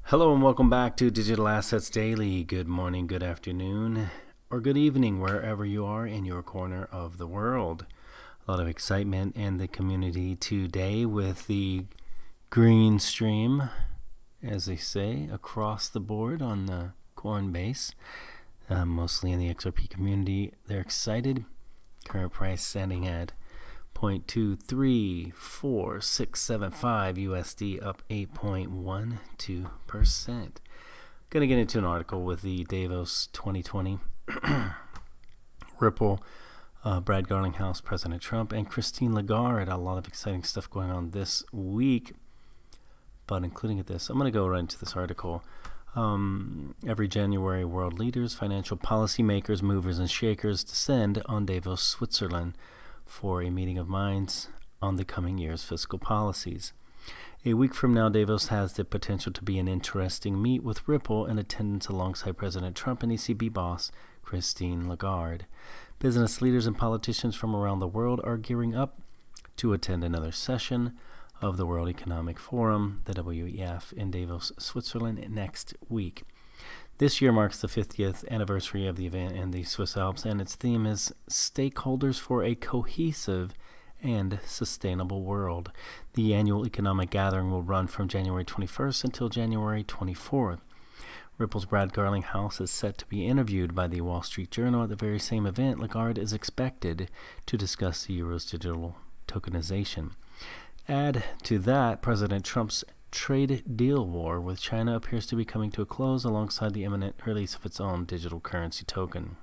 Hello and welcome back to Digital Assets Daily. Good morning, good afternoon, or good evening, wherever you are in your corner of the world. A lot of excitement in the community today with the green stream, as they say, across the board on the Coinbase, mostly in the XRP community. They're excited. Current price standing at 0.234675 USD, up 8.12%. Going to get into an article with the Davos 2020, Ripple, Brad Garlinghouse, President Trump, and Christine Lagarde. A lot of exciting stuff going on this week, but including this, I'm going to go right into this article. Every January, world leaders, financial policymakers, movers, and shakers descend on Davos, Switzerland, for a meeting of minds on the coming year's fiscal policies. A week from now, Davos has the potential to be an interesting meet, with Ripple in attendance alongside President Trump and ECB boss Christine Lagarde. Business leaders and politicians from around the world are gearing up to attend another session of the World Economic Forum, the WEF, in Davos, Switzerland next week. This year marks the 50th anniversary of the event in the Swiss Alps, and its theme is Stakeholders for a Cohesive and Sustainable World. The annual economic gathering will run from January 21st until January 24th. Ripple's Brad Garlinghouse is set to be interviewed by the Wall Street Journal at the very same event. Lagarde is expected to discuss the euro's digital tokenization. Add to that, President Trump's trade deal war with China appears to be coming to a close alongside the imminent release of its own digital currency token.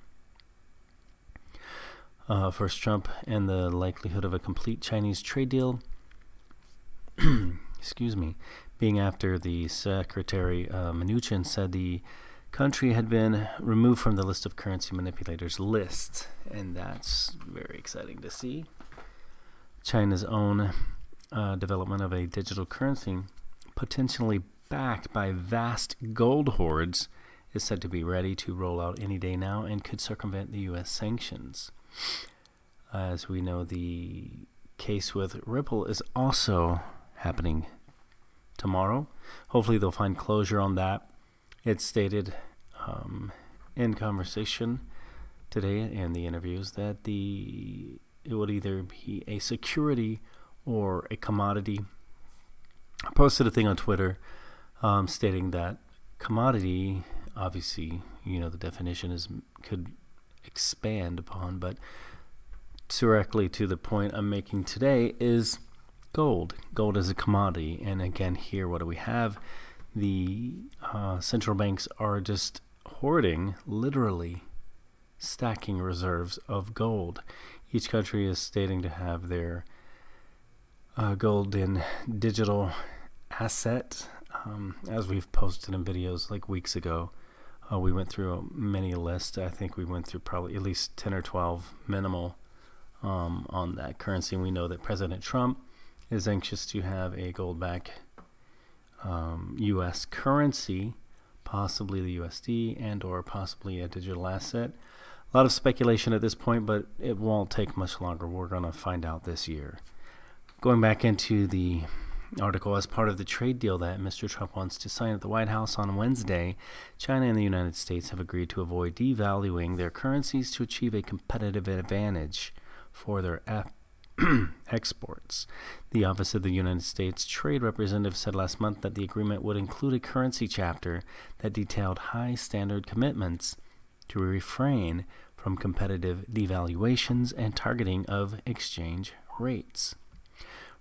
First, Trump and the likelihood of a complete Chinese trade deal, being after the Secretary Mnuchin said the country had been removed from the list of currency manipulators list, and that's very exciting to see. China's own development of a digital currency, potentially backed by vast gold hoards, is said to be ready to roll out any day now and could circumvent the U.S. sanctions. As we know, the case with Ripple is also happening tomorrow. Hopefully they'll find closure on that. It's stated in conversation today in the interviews that it would either be a security or a commodity. I posted a thing on Twitter stating that commodity, obviously, the definition could expand upon, but directly to the point I'm making today is gold. Gold is a commodity, and again here, what do we have? The central banks are just hoarding, literally stacking reserves of gold. Each country is stating to have their gold in digital asset. As we've posted in videos like weeks ago, we went through many lists. I think we went through probably at least 10 or 12 minimal on that currency. And we know that President Trump is anxious to have a gold-backed U.S. currency, possibly the USD, and or possibly a digital asset. A lot of speculation at this point, but it won't take much longer. We're going to find out this year. Going back into the article, as part of the trade deal that Mr. Trump wants to sign at the White House on Wednesday, China and the United States have agreed to avoid devaluing their currencies to achieve a competitive advantage for their exports. The Office of the United States Trade Representative said last month that the agreement would include a currency chapter that detailed high standard commitments to refrain from competitive devaluations and targeting of exchange rates.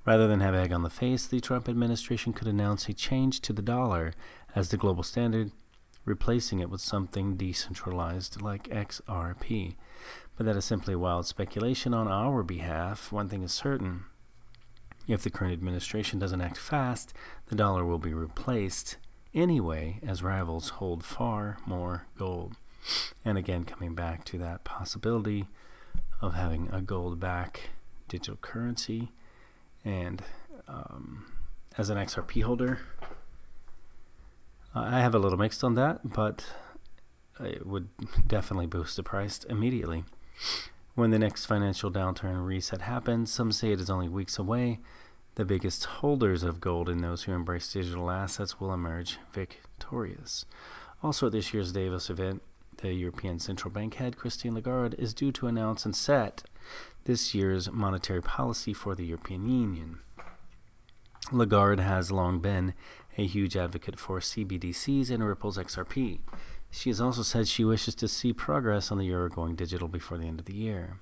Rather than have egg on the face, the Trump administration could announce a change to the dollar as the global standard, replacing it with something decentralized like XRP. But that is simply wild speculation on our behalf. One thing is certain: if the current administration doesn't act fast, the dollar will be replaced anyway, as rivals hold far more gold. And again, coming back to that possibility of having a gold-backed digital currency. And as an XRP holder, I have a little mixed on that, but it would definitely boost the price immediately. When the next financial downturn reset happens, some say it is only weeks away. The biggest holders of gold and those who embrace digital assets will emerge victorious. Also, at this year's Davos event, the European Central Bank head, Christine Lagarde, is due to announce and set this year's monetary policy for the European Union. Lagarde has long been a huge advocate for CBDCs and Ripple's XRP. She has also said she wishes to see progress on the euro going digital before the end of the year.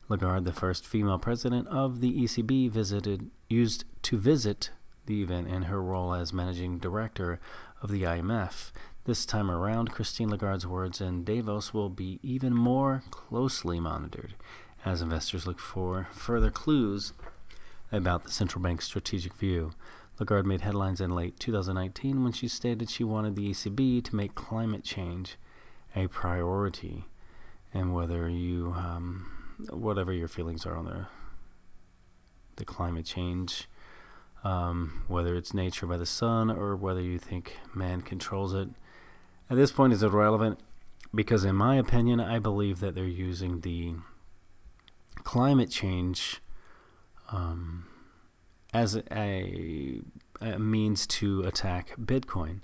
Lagarde, the first female president of the ECB, used to visit the event in her role as managing director of the IMF. This time around, Christine Lagarde's words in Davos will be even more closely monitored as investors look for further clues about the central bank's strategic view. Lagarde made headlines in late 2019 when she stated she wanted the ECB to make climate change a priority. And whether you, whatever your feelings are on the climate change, whether it's nature by the sun or whether you think man controls it, at this point is irrelevant, because in my opinion, I believe that they're using the climate change as a means to attack Bitcoin.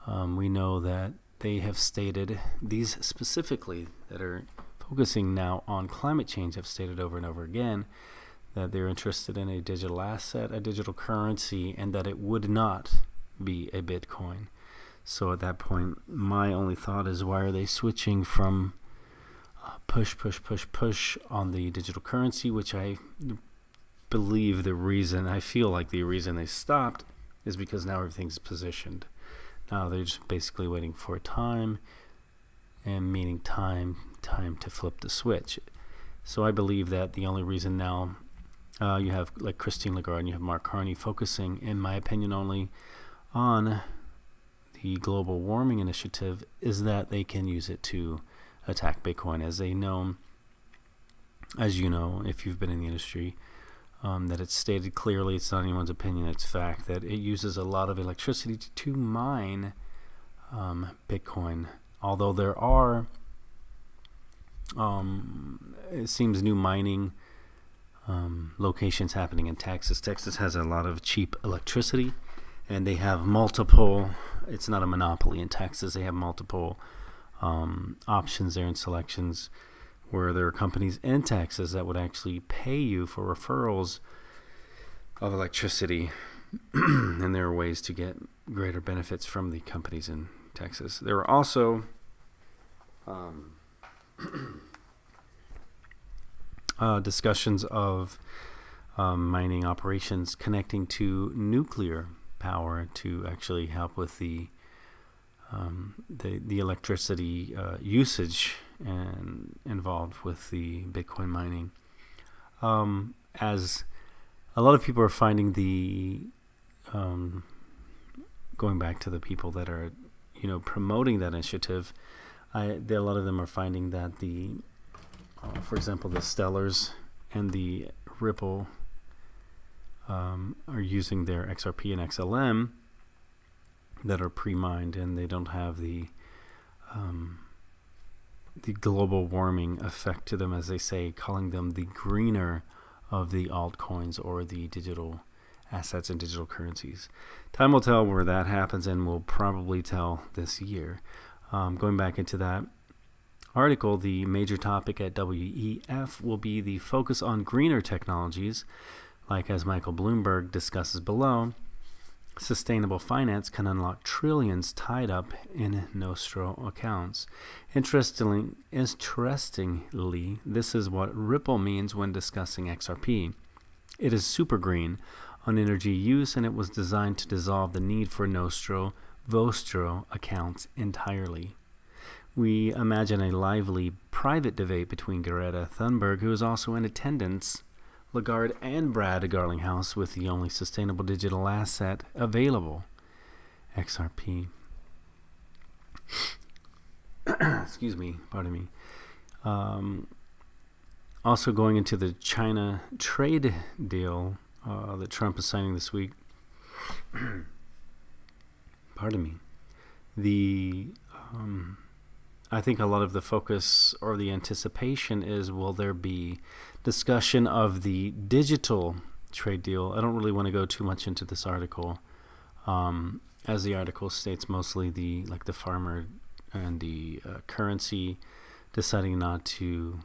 We know that they have stated, these specifically that are focusing now on climate change, have stated over and over again that they're interested in a digital asset, a digital currency, and that it would not be a Bitcoin. So at that point, my only thought is, why are they switching from push on the digital currency, which I believe I feel like the reason they stopped is because now everything's positioned. Now they're just basically waiting for time, and meaning time to flip the switch. So I believe that the only reason now you have like Christine Lagarde and you have Mark Carney focusing, in my opinion, only on the global warming initiative is that they can use it to attack Bitcoin, as they know, as you know, if you've been in the industry, that it's stated clearly, it's not anyone's opinion, it's fact, that it uses a lot of electricity to mine Bitcoin. Although there are, it seems, new mining locations happening in Texas. Texas has a lot of cheap electricity, and they have multiple, it's not a monopoly in Texas, they have multiple options there and selections, where there are companies in Texas that would actually pay you for referrals of electricity. And there are ways to get greater benefits from the companies in Texas. There are also discussions of mining operations connecting to nuclear power to actually help with the electricity usage and involved with the Bitcoin mining. As a lot of people are finding going back to the people that are, promoting that initiative, a lot of them are finding that for example, the Stellars and the Ripple are using their XRP and XLM that are pre-mined, and they don't have the global warming effect to them, as they say, calling them the greener of the altcoins or the digital assets and digital currencies. Time will tell where that happens, and will probably tell this year. Going back into that article, the major topic at WEF will be the focus on greener technologies, like as Michael Bloomberg discusses below. Sustainable finance can unlock trillions tied up in Nostro accounts. Interestingly, this is what Ripple means when discussing XRP. It is super green on energy use, and it was designed to dissolve the need for Vostro accounts entirely. We imagine a lively private debate between Greta Thunberg, who is also in attendance, Lagarde, and Brad Garlinghouse, with the only sustainable digital asset available, XRP. Excuse me, pardon me. Also going into the China trade deal that Trump is signing this week. Pardon me. I think a lot of the focus or the anticipation is, will there be discussion of the digital trade deal. I don't really want to go too much into this article. As the article states, mostly the farmer and the currency deciding not to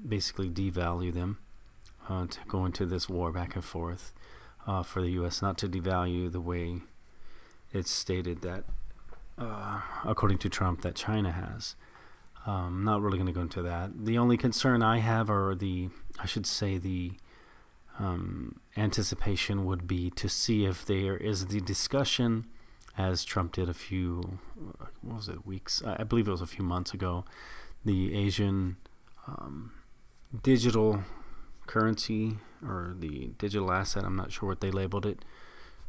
basically devalue them, to go into this war back and forth for the U.S. not to devalue the way it's stated that, according to Trump, that China has. Not really going to go into that. The only concern I have, or the anticipation would be to see if there is the discussion, as Trump did a few, weeks? I believe it was a few months ago, the Asian digital currency, or the digital asset, I'm not sure what they labeled it,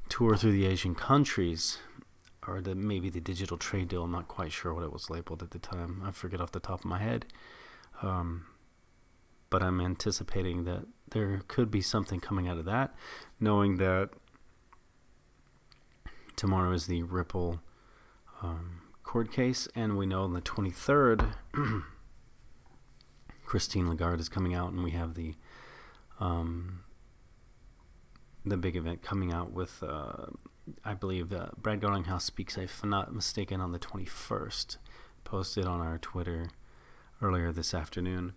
tour through the Asian countries, or maybe the digital trade deal. I'm not quite sure what it was labeled at the time. I forget off the top of my head. But I'm anticipating that there could be something coming out of that, knowing that tomorrow is the Ripple court case, and we know on the 23rd, Christine Lagarde is coming out, and we have the big event coming out with, I believe, Brad Garlinghouse speaks, if I'm not mistaken, on the 21st, posted on our Twitter earlier this afternoon.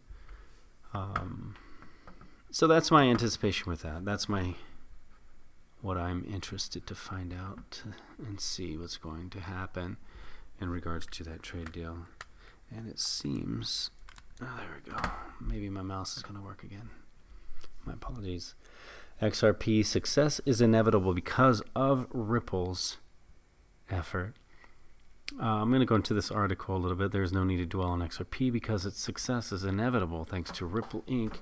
So that's my anticipation with that. That's what I'm interested to find out and see what's going to happen in regards to that trade deal. And it seems, there we go. Maybe my mouse is going to work again. My apologies. XRP success is inevitable because of Ripple's effort. I'm going to go into this article a little bit. There's no need to dwell on XRP because its success is inevitable thanks to Ripple Inc.,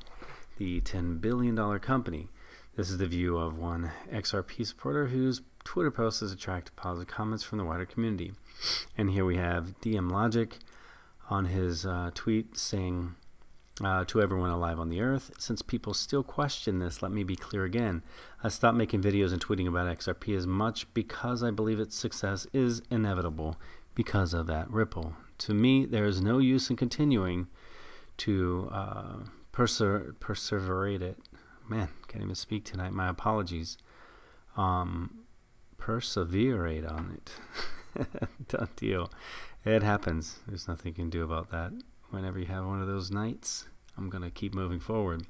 the $10 billion company. This is the view of one XRP supporter whose Twitter post has attracted positive comments from the wider community. And here we have DM Logic on his tweet saying, to everyone alive on the earth, since people still question this, let me be clear again. I stopped making videos and tweeting about XRP as much because I believe its success is inevitable because of that Ripple. To me, there is no use in continuing to perseverate it. Man, can't even speak tonight. My apologies. Perseverate on it. Done deal. It happens. There's nothing you can do about that. Whenever you have one of those nights, I'm going to keep moving forward.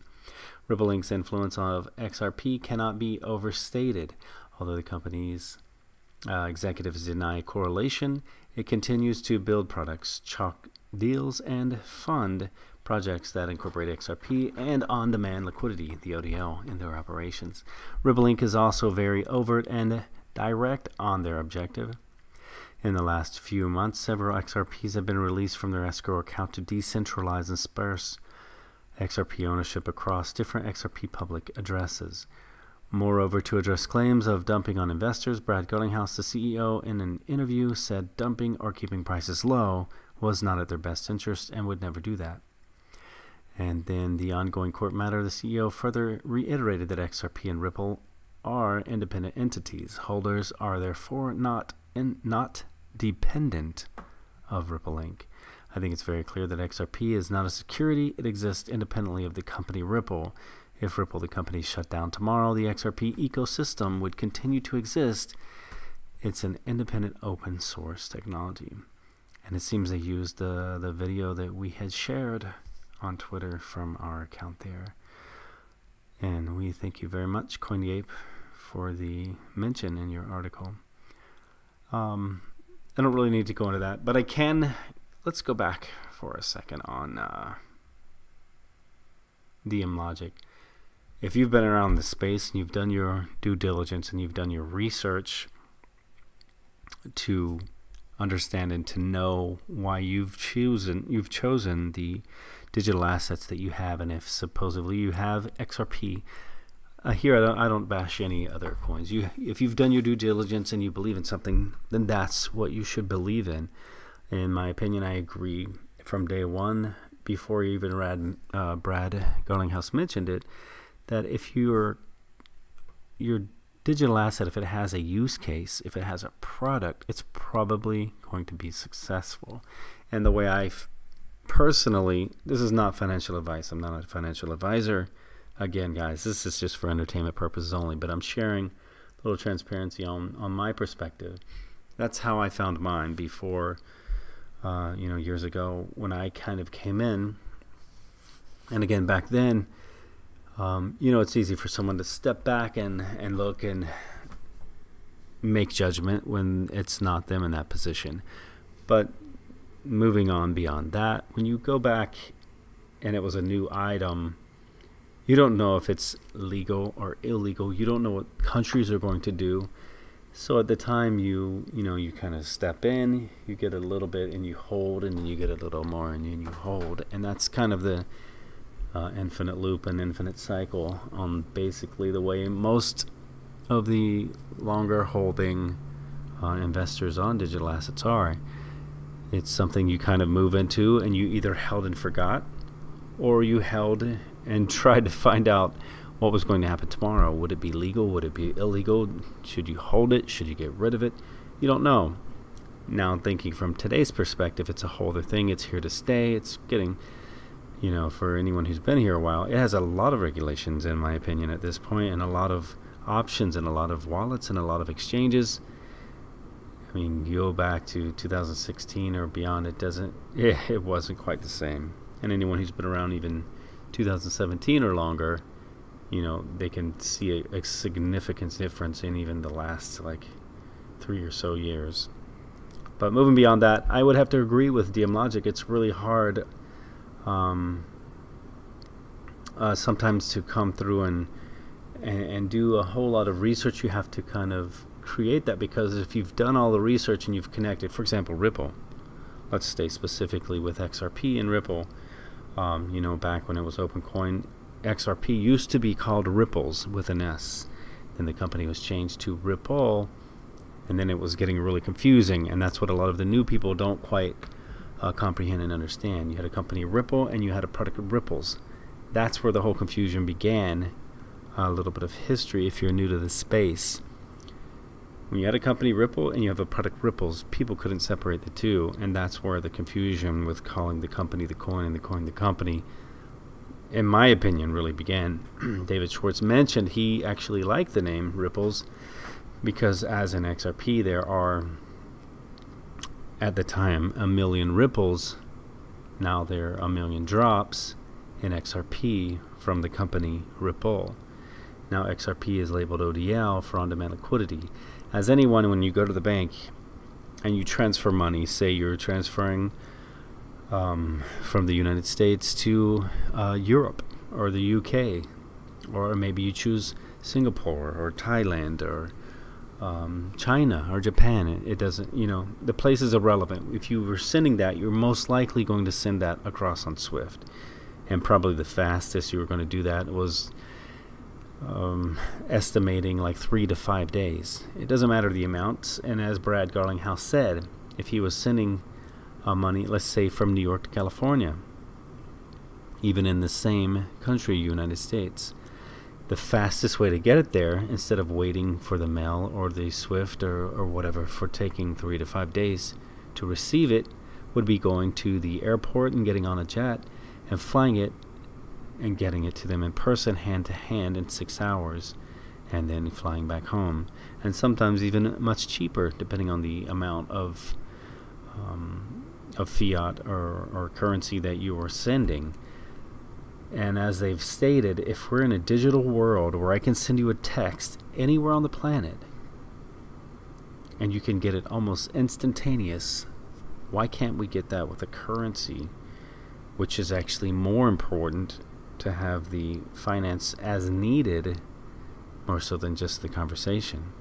Ripple Inc.'s influence of XRP cannot be overstated. Although the company's executives deny correlation, it continues to build products, chalk deals, and fund projects that incorporate XRP and on-demand liquidity, the ODL, in their operations. Ripple Inc. is also very overt and direct on their objective. In the last few months, several XRPs have been released from their escrow account to decentralize and sparse XRP ownership across different XRP public addresses. Moreover, to address claims of dumping on investors, Brad Garlinghouse, the CEO, in an interview said dumping or keeping prices low was not at their best interest and would never do that. And then the ongoing court matter, the CEO further reiterated that XRP and Ripple are independent entities. Holders are therefore not dependent of Ripple Inc. I think it's very clear that XRP is not a security. It exists independently of the company Ripple. If Ripple, the company, shut down tomorrow, the XRP ecosystem would continue to exist. It's an independent open source technology. And it seems they used the video that we had shared on Twitter from our account there. And we thank you very much, CoinDeape, for the mention in your article. I don't really need to go into that, but I can. Let's go back for a second on DM Logic. If you've been around the space and you've done your due diligence and you've done your research to understand and to know why you've chosen the digital assets that you have, and if supposedly you have XRP, here I don't bash any other coins. If you've done your due diligence and you believe in something, then that's what you should believe in. In my opinion, I agree from day one, before even Brad Garlinghouse mentioned it, that if your digital asset, if it has a use case, if it has a product, it's probably going to be successful. And the way personally, this is not financial advice. I'm not a financial advisor. again, guys, this is just for entertainment purposes only, but I'm sharing a little transparency on my perspective. That's how I found mine before, years ago when I kind of came in. And again, back then, it's easy for someone to step back and look and make judgment when it's not them in that position. But moving on beyond that, when you go back and it was a new item, you don't know if it's legal or illegal. You don't know what countries are going to do. So at the time, you kind of step in, you get a little bit and you hold, and then you get a little more and then you hold. And that's kind of the infinite loop and infinite cycle on basically the way most of the longer holding investors on digital assets are. It's something you kind of move into, and you either held and forgot, or you held and tried to find out what was going to happen tomorrow. Would it be legal? Would it be illegal? Should you hold it? Should you get rid of it? You don't know. Now, thinking from today's perspective, it's a holder thing. It's here to stay. It's getting, for anyone who's been here a while, it has a lot of regulations, in my opinion, at this point, and a lot of options and a lot of wallets and a lot of exchanges. I mean, you go back to 2016 or beyond, it wasn't quite the same. And anyone who's been around even 2017 or longer, they can see a significant difference in even the last 3 or so years. But moving beyond that, I would have to agree with DM Logic. It's really hard sometimes to come through and do a whole lot of research. You have to kind of create that, because if you've done all the research and you've connected, for example, Ripple, let's stay specifically with XRP and Ripple. Back when it was OpenCoin, XRP used to be called Ripples with an S. Then the company was changed to Ripple, and then it was getting really confusing, and that's what a lot of the new people don't quite comprehend and understand. You had a company Ripple, and you had a product Ripples. That's where the whole confusion began. A little bit of history if you're new to the space. When you had a company Ripple and you have a product Ripples, people couldn't separate the two, and that's where the confusion with calling the company the coin and the coin the company, in my opinion, really began. David Schwartz mentioned he actually liked the name Ripples because, as in XRP, there are, at the time, 1 million ripples. Now there are 1 million drops in XRP from the company Ripple. Now XRP is labeled ODL for on-demand liquidity. As anyone, when you go to the bank and you transfer money, say you're transferring from the United States to Europe or the UK, or maybe you choose Singapore or Thailand or China or Japan. It doesn't, the place is irrelevant. If you were sending that, you're most likely going to send that across on SWIFT. And probably the fastest you were going to do that was estimating 3 to 5 days. It doesn't matter the amounts. And as Brad Garlinghouse said, if he was sending money, let's say from New York to California, even in the same country, United States, the fastest way to get it there, instead of waiting for the mail or the SWIFT or whatever for taking 3 to 5 days to receive it, would be going to the airport and getting on a jet and flying it and getting it to them in person, hand to hand, in 6 hours, and then flying back home. And sometimes even much cheaper, depending on the amount of fiat or currency that you are sending. And as they've stated, if we're in a digital world where I can send you a text anywhere on the planet and you can get it almost instantaneous, why can't we get that with a currency, which is actually more important to have the finance as needed, more so than just the conversation?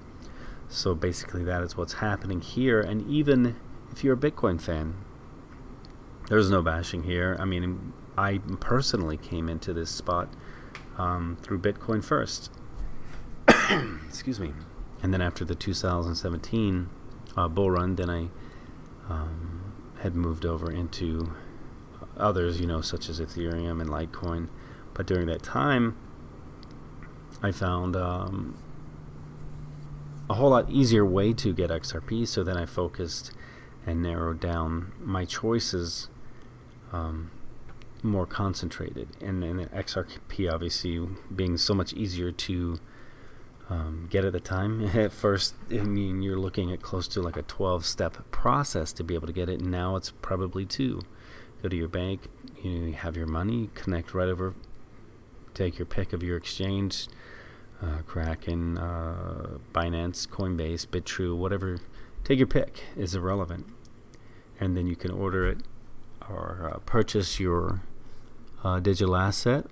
So basically that is what's happening here. And even if you're a Bitcoin fan, there's no bashing here. I mean, I personally came into this spot through Bitcoin first. Excuse me. And then after the 2017 bull run, then I had moved over into others, such as Ethereum and Litecoin. But during that time, I found a whole lot easier way to get XRP. So then I focused and narrowed down my choices more concentrated, and then XRP obviously being so much easier to get at the time. At first, I mean, you're looking at close to like a 12-step process to be able to get it. Now it's probably 2. Go to your bank, you have your money, connect right over, take your pick of your exchange, Kraken, Binance, Coinbase, BitTrue, whatever. Take your pick is irrelevant. And then you can order it or purchase your digital asset,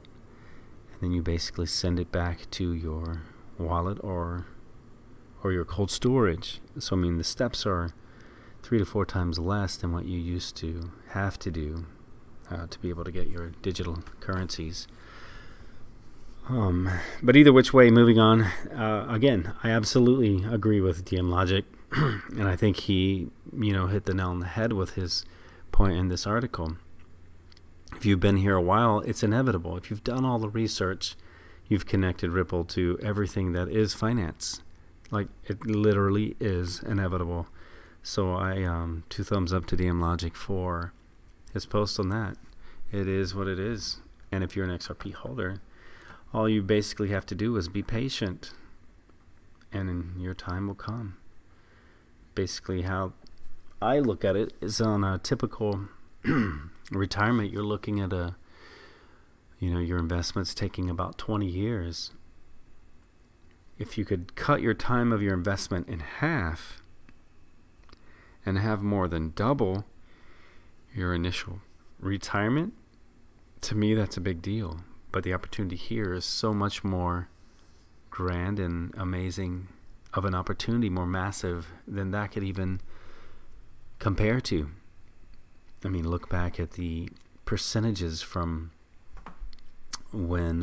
and then you basically send it back to your wallet or your cold storage. So I mean, the steps are 3 to 4 times less than what you used to have to do to be able to get your digital currencies. But either which way, moving on, again, I absolutely agree with DM Logic, and I think he, hit the nail on the head with his point in this article. If you've been here a while, it's inevitable. If you've done all the research, you've connected Ripple to everything that is finance. Like, it literally is inevitable. So I 2 thumbs up to DM Logic for his post on that. It is what it is. And if you're an XRP holder, all you basically have to do is be patient, and then your time will come. Basically, how I look at it is on a typical retirement. You're looking at your investments taking about 20 years. If you could cut your time of your investment in half and have more than double your initial retirement, to me that's a big deal. But the opportunity here is so much more grand and amazing of an opportunity, more massive than that could even compare to. I mean, look back at the percentages from when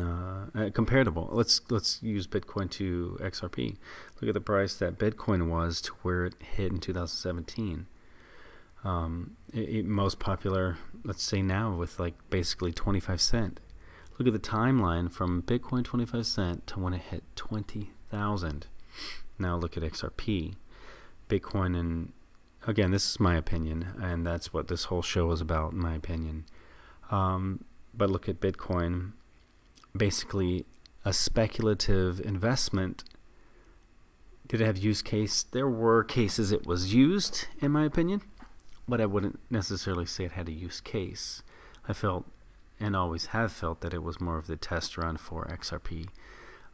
comparable. Let's use Bitcoin to XRP. Look at the price that Bitcoin was to where it hit in 2017. Most popular, let's say now, with like basically 25 cents. Look at the timeline from Bitcoin 25 cents to when it hit 20,000. Now look at XRP. Bitcoin, and again, this is my opinion, and that's what this whole show is about, in my opinion. But look at Bitcoin, basically a speculative investment. Did it have use case? There were cases it was used, in my opinion, but I wouldn't necessarily say it had a use case. I felt, and always have felt, that it was more of the test run for XRP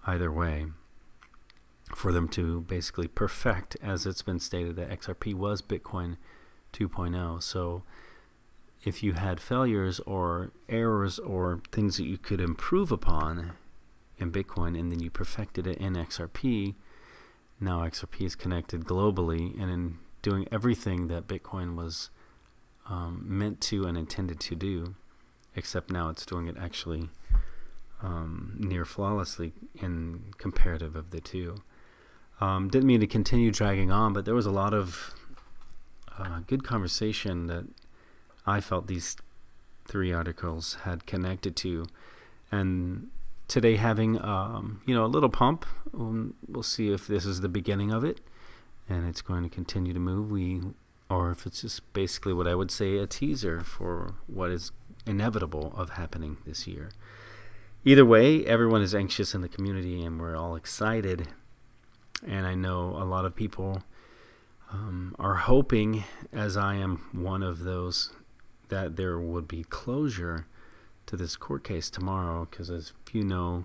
either way, for them to basically perfect, as it's been stated, that XRP was Bitcoin 2.0. So if you had failures or errors or things that you could improve upon in Bitcoin, and then you perfected it in XRP, now XRP is connected globally and in doing everything that Bitcoin was meant to and intended to do, except now it's doing it actually near flawlessly in comparative of the two. Didn't mean to continue dragging on, but there was a lot of good conversation that I felt these 3 articles had connected to, and today having a little pump. We'll see if this is the beginning of it and it's going to continue to move, or if it's just basically what I would say a teaser for what is inevitable of happening this year. Either way, everyone is anxious in the community, and we're all excited. And I know a lot of people are hoping, as I am one of those, that there would be closure to this court case tomorrow, because if you know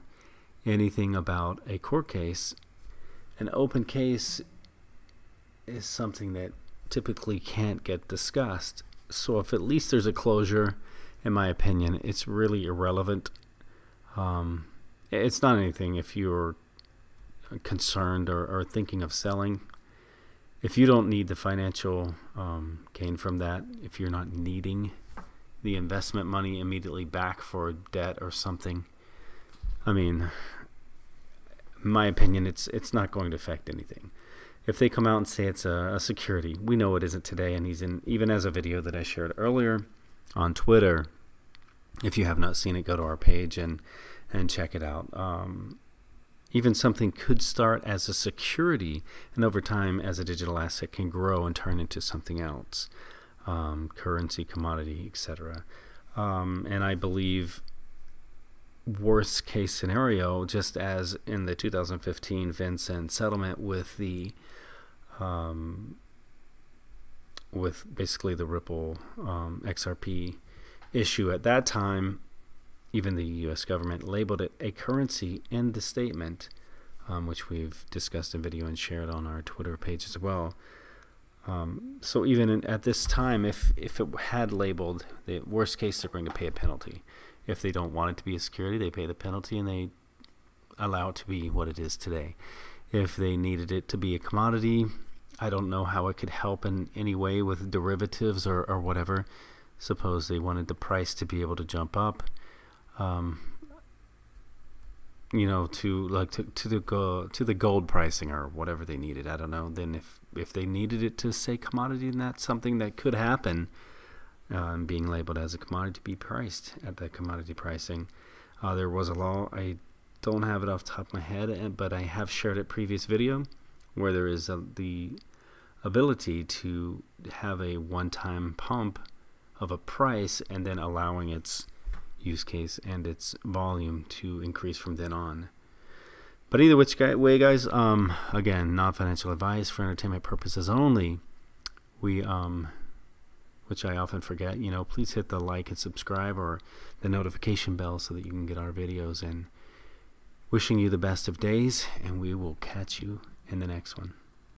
anything about a court case, an open case is something that typically can't get discussed. So if at least there's a closure, in my opinion, it's really irrelevant. It's not anything if you're concerned or thinking of selling. If you don't need the financial gain from that, if you're not needing the investment money immediately back for debt or something, I mean, in my opinion, it's not going to affect anything. If they come out and say it's a security, we know it isn't today, and he's in, even as a video that I shared earlier on Twitter. If you have not seen it, go to our page and check it out. Even something could start as a security, and over time, as a digital asset, can grow and turn into something else, currency, commodity, etc. And I believe worst case scenario, just as in the 2015 Vincent settlement with the with basically the Ripple XRP issue at that time, even the U.S. government labeled it a currency in the statement, which we've discussed in video and shared on our Twitter page as well. So even at this time, if it had labeled, the worst case, they're going to pay a penalty. If they don't want it to be a security, they pay the penalty and they allow it to be what it is today. If they needed it to be a commodity, I don't know how it could help in any way with derivatives or whatever. Suppose they wanted the price to be able to jump up, you know, to the gold pricing or whatever they needed. I don't know. Then if they needed it to say commodity, then that's something that could happen. Being labeled as a commodity to be priced at that commodity pricing. There was a law, I don't have it off the top of my head, but I have shared it previous video, where there is the ability to have a one-time pump of a price and then allowing its use case and its volume to increase from then on. But either which way, guys, again, not financial advice, for entertainment purposes only. We which I often forget, you know, please hit the like and subscribe or the notification bell so that you can get our videos. And wishing you the best of days, and we will catch you in the next one.